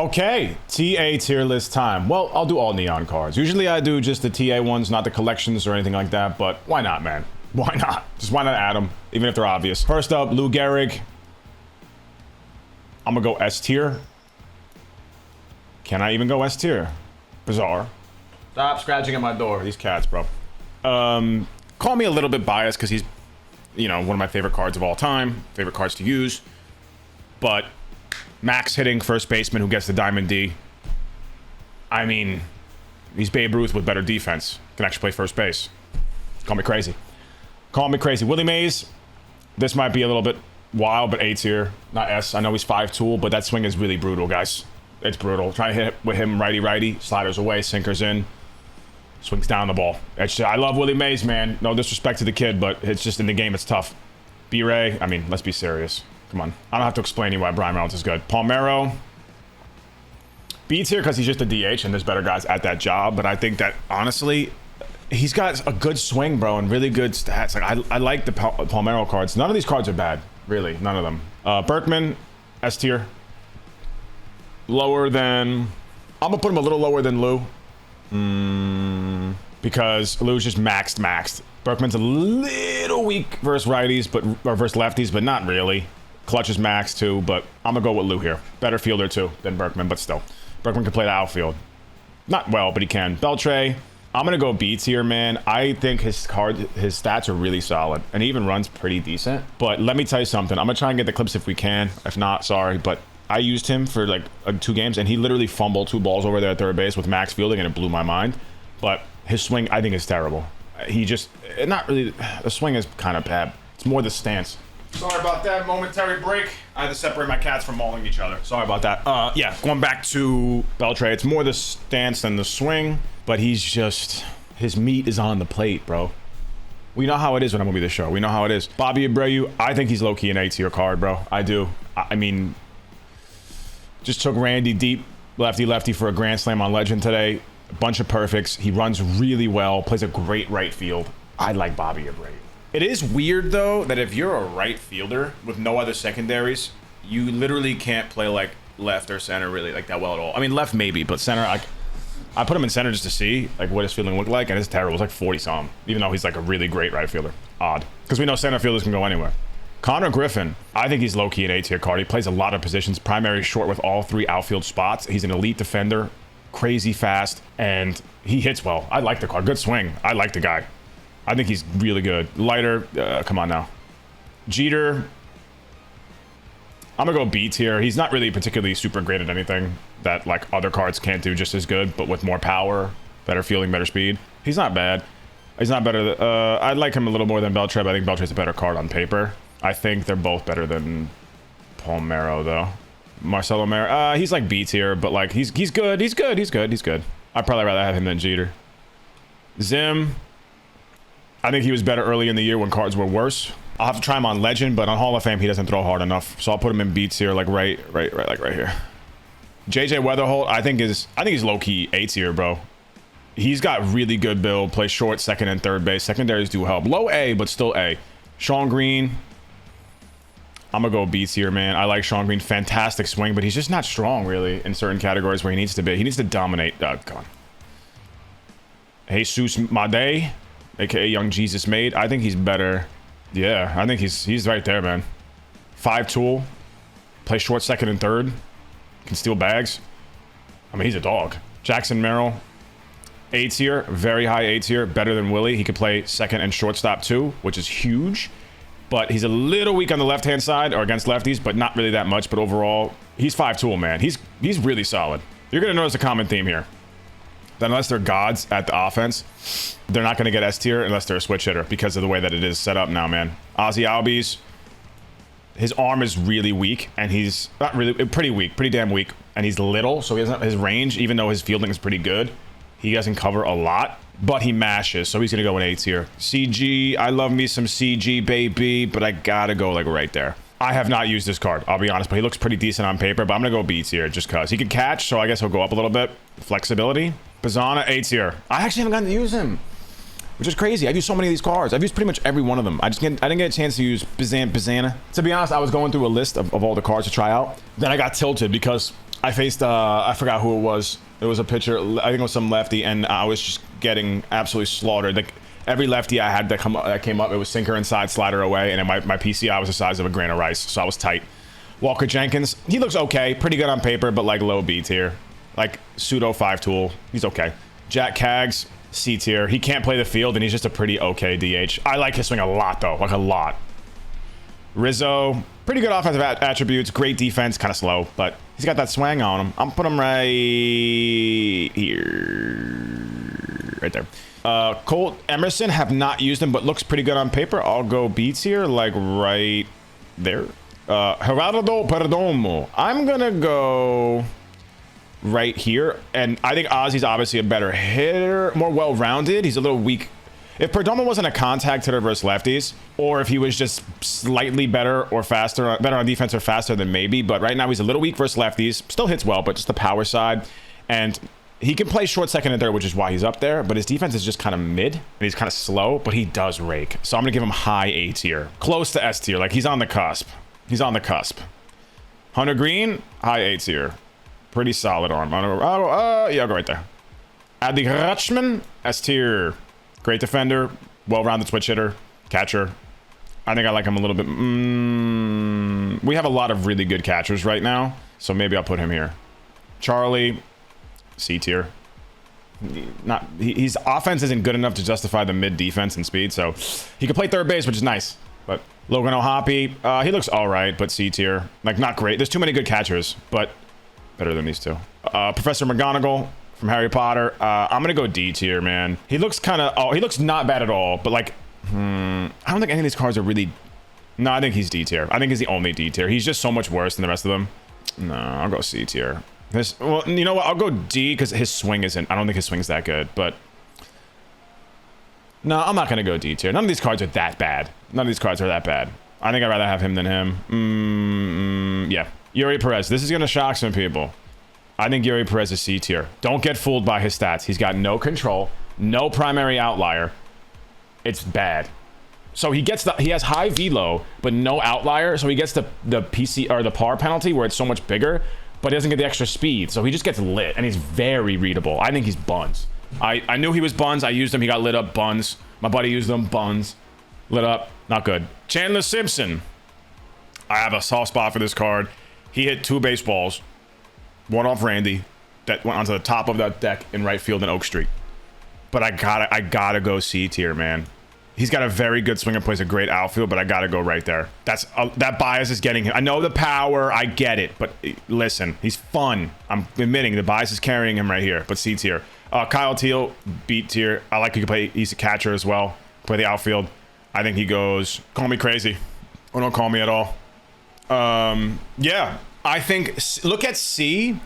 Okay, TA tier list time. Well, I'll do all neon cards. Usually I do just the TA ones, not the collections or anything like that, but why not, man? Why not? Just why not add them, even if they're obvious. First up, Lou Gehrig. I'm gonna go S tier. Can I even go S tier? Bizarre. Stop scratching at my door. These cats, bro. Call me a little bit biased because he's, you know, one of my favorite cards of all time. Favorite cards to use. But max hitting first baseman who gets the Diamond D. I mean, he's Babe Ruth with better defense. Can actually play first base. Call me crazy. Call me crazy. Willie Mays. This might be a little bit wild, but A tier, not S. I know he's 5-tool, but that swing is really brutal, guys. It's brutal. Try to hit with him righty, sliders away, sinkers in, swings down the ball. I love Willie Mays, man. No disrespect to the kid, but it's just in the game, it's tough. B-Ray, I mean, let's be serious. Come on. I don't have to explain to you why Brian Reynolds is good. Palmeiro, B tier because he's just a DH and there's better guys at that job, but I think that, honestly, he's got a good swing, bro, and really good stats. Like I like the Palmeiro cards. None of these cards are bad, really. None of them. Berkman, S tier. Lower than... I'm going to put him a little lower than Lou. Because Lou's just maxed. Berkman's a little weak versus righties, or versus lefties, but not really. Clutch is max too, but I'm going to go with Lou here. Better fielder too than Berkman, but still. Berkman can play the outfield. Not well, but he can. Beltre, I'm going to go B tier, man. I think his stats are really solid, and he even runs pretty decent. But let me tell you something. I'm going to try and get the clips if we can. If not, sorry, but I used him for like 2 games, and he literally fumbled 2 balls over there at third base with max fielding, and it blew my mind. But his swing, I think, is terrible. He just, not really, the swing is kind of bad. It's more the stance. Sorry about that, momentary break. I had to separate my cats from mauling each other. Sorry about that. Yeah, going back to Beltre, it's more the stance than the swing, but he's just, his meat is on the plate, bro. We know how it is when MLB the Show. We know how it is. Bobby Abreu, I think he's low-key an A tier card, bro. I do. I mean, just took Randy deep, lefty for a grand slam on Legend today. A bunch of perfects. He runs really well, plays a great right field. I like Bobby Abreu. It is weird, though, that if you're a right fielder with no other secondaries, you literally can't play like left or center really like that well at all. I mean, left maybe, but center, I put him in center just to see like what his fielding looked like, and it's terrible. It's like 40-something, even though he's like a really great right fielder. Odd. Because we know center fielders can go anywhere. Connor Griffin, I think he's low-key an A-tier card. He plays a lot of positions, primary, short with all 3 outfield spots. He's an elite defender, crazy fast, and he hits well. I like the card. Good swing. I like the guy. I think he's really good. Lighter, come on now. Jeter, I'm gonna go B tier. He's not really particularly super great at anything that like other cards can't do just as good, but with more power, better fielding, better speed. He's not bad. He's not better. I'd like him a little more than Beltre, but I think Beltre's a better card on paper. I think they're both better than Palmeiro, though. Marcelo Mayer, he's like B tier, but like he's good. He's good. I'd probably rather have him than Jeter. Zim, I think he was better early in the year when cards were worse. I'll have to try him on Legend, but on Hall of Fame he doesn't throw hard enough, so I'll put him in B tier, like right here. JJ Weatherholt, I think he's low-key A tier, bro. He's got really good build, plays short, second, and third base. Secondaries do help. Low A, but still A. Sean Green, I'm gonna go B tier, man. I like Sean Green. Fantastic swing, but he's just not strong, really, in certain categories where he needs to be. He needs to dominate. Come on. Jesus Made, a.k.a. Young Jesus Made. I think he's better. Yeah, I think he's right there, man. 5-tool. Plays short, second, and third. Can steal bags. I mean, he's a dog. Jackson Merrill, A tier. Very high A tier. Better than Willie. He could play second and shortstop, too, which is huge. But he's a little weak on the left-hand side or against lefties, but not really that much. But overall, he's 5-tool, man. He's really solid. You're going to notice a common theme here. That unless they're gods at the offense, they're not going to get S tier unless they're a switch hitter because of the way that it is set up now, man. Ozzy Albies, his arm is really weak, and he's not really, pretty weak, pretty damn weak. And he's little, so he doesn't, his range, even though his fielding is pretty good, he doesn't cover a lot. But he mashes, so he's gonna go in A tier. CG, I love me some CG, baby, but I gotta go like right there. I have not used this card, I'll be honest, but he looks pretty decent on paper, but I'm gonna go B tier just cause. He can catch, so I guess he'll go up a little bit. Flexibility. Bazana, A tier. I actually haven't gotten to use him. which is crazy. I've used so many of these cards. I've used pretty much every one of them. I didn't get a chance to use Bizana. To be honest, I was going through a list of all the cards to try out. Then I got tilted because I faced, I forgot who it was. It was a pitcher, I think it was some lefty, and I was just getting absolutely slaughtered. Like, every lefty I had that came up, it was sinker inside, slider away, and then my PCI was the size of a grain of rice, so I was tight. Walker Jenkins, he looks okay, pretty good on paper, but like low B tier. Like pseudo 5-tool, he's okay. Jack Kaggs, C tier. He can't play the field, and he's just a pretty okay DH. I like his swing a lot, though, like a lot. Rizzo, pretty good offensive attributes, great defense, kind of slow, but he's got that swing on him. I'm putting him right here, right there. Colt Emerson, have not used him, but looks pretty good on paper. I'll go B tier, like right there. Gerardo Perdomo, I'm gonna go right here, and I think Ozzy's obviously a better hitter, more well-rounded. He's a little weak. If Perdomo wasn't a contact hitter versus lefties, or if he was just slightly better or faster, better on defense or faster, than maybe. But right now he's a little weak versus lefties. Still hits well, but just the power side. And he can play short, second, and third, which is why he's up there. But his defense is just kind of mid, and he's kind of slow, but he does rake. So I'm going to give him high A tier. Close to S tier. Like, he's on the cusp. He's on the cusp. Hunter Green, high A tier. Pretty solid arm. Yeah, I'll go right there. Adley Rutschman, S tier. Great defender, well-rounded switch hitter, catcher. I think I like him a little bit. We have a lot of really good catchers right now, so maybe I'll put him here. Charlie, C tier. His offense isn't good enough to justify the mid defense and speed, so he could play third base, which is nice. But Logan O'Hoppe, he looks all right, but C tier. Like, not great. There's too many good catchers, but better than these two. Professor McGonagall from Harry Potter. I'm gonna go D tier, man. He looks kind of, he looks not bad at all, but like, I don't think any of these cards are really, no, I think he's D tier. I think he's the only D tier. He's just so much worse than the rest of them. No, I'll go C tier. Well, you know what? I'll go D because his swing isn't, I don't think his swing's that good, but no, I'm not gonna go D tier. None of these cards are that bad. None of these cards are that bad. I think I'd rather have him than him. Yeah. Yuri Perez. This is gonna shock some people. I think Yuri Perez is C tier. Don't get fooled by his stats. He's got no control, no primary outlier. It's bad. So he has high velo, but no outlier. So he gets the PC or the par penalty where it's so much bigger, but he doesn't get the extra speed. So he just gets lit, and he's very readable. I think he's buns. I knew he was buns. I used him. He got lit up. Buns. My buddy used them. Buns. Lit up. Not good. Chandler Simpson. I have a soft spot for this card. He hit 2 baseballs. One off Randy that went onto the top of that deck in right field in Oak Street. But I gotta go C tier, man. He's got a very good swing and plays a great outfield, but I gotta go right there. That bias is getting him. I know the power, I get it, but listen, he's fun. I'm admitting the bias is carrying him right here, but C tier. Kyle Teal, B tier. I like he can play. He's a catcher as well. Play the outfield. I think he goes. Call me crazy, or don't call me at all. Yeah. I think, look at C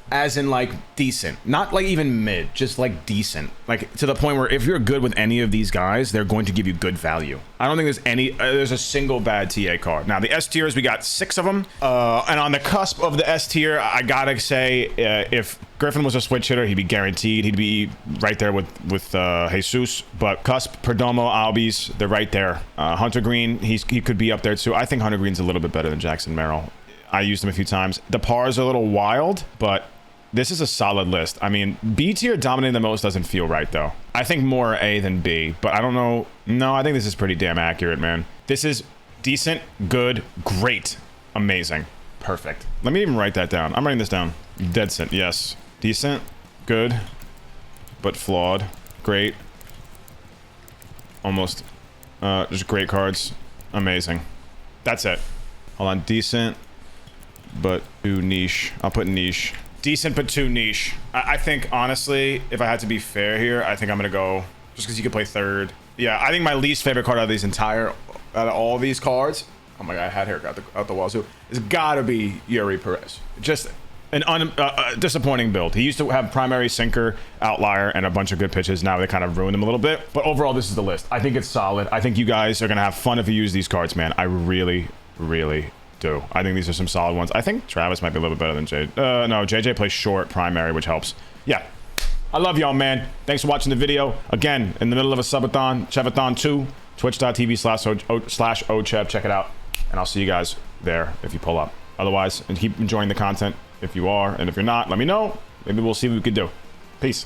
as in like decent, not like even mid, just like decent, like to the point where if you're good with any of these guys, they're going to give you good value. I don't think there's a single bad TA card. Now the S tiers, we got 6 of them, and on the cusp of the S tier, I gotta say, if Griffin was a switch hitter, he'd be guaranteed. He'd be right there with Jesus. But cusp, Perdomo, Albies, they're right there. Hunter Green, he could be up there too. I think Hunter Green's a little bit better than Jackson Merrill. I used him a few times. The pars are a little wild, but this is a solid list. I mean, B tier dominating the most doesn't feel right, though. I think more A than B, but I don't know. No, I think this is pretty damn accurate, man. This is decent, good, great, amazing, perfect. Let me even write that down. I'm writing this down. Decent, yes. Decent, good, but flawed, great, almost, just great cards, amazing. That's it. Hold on, decent, but too niche. I'll put niche. Decent, but too niche. I think, honestly, if I had to be fair here, I think I'm going to go, just because you can play third. Yeah, I think my least favorite card out of all these cards, oh my God, I had hair out the wazoo, has got to be Yuri Perez. Just an disappointing build. He used to have primary sinker, outlier, and a bunch of good pitches. Now they kind of ruined him a little bit. But overall, this is the list. I think it's solid. I think you guys are going to have fun if you use these cards, man. I really, really do. I think these are some solid ones. I think Travis might be a little bit better than JJ. No, JJ plays short primary, which helps. Yeah. I love y'all, man. Thanks for watching the video. Again, in the middle of a subathon, Chevathon 2, twitch.tv/OhChev. Check it out. And I'll see you guys there if you pull up. Otherwise, and keep enjoying the content if you are. And if you're not, let me know. Maybe we'll see what we can do. Peace.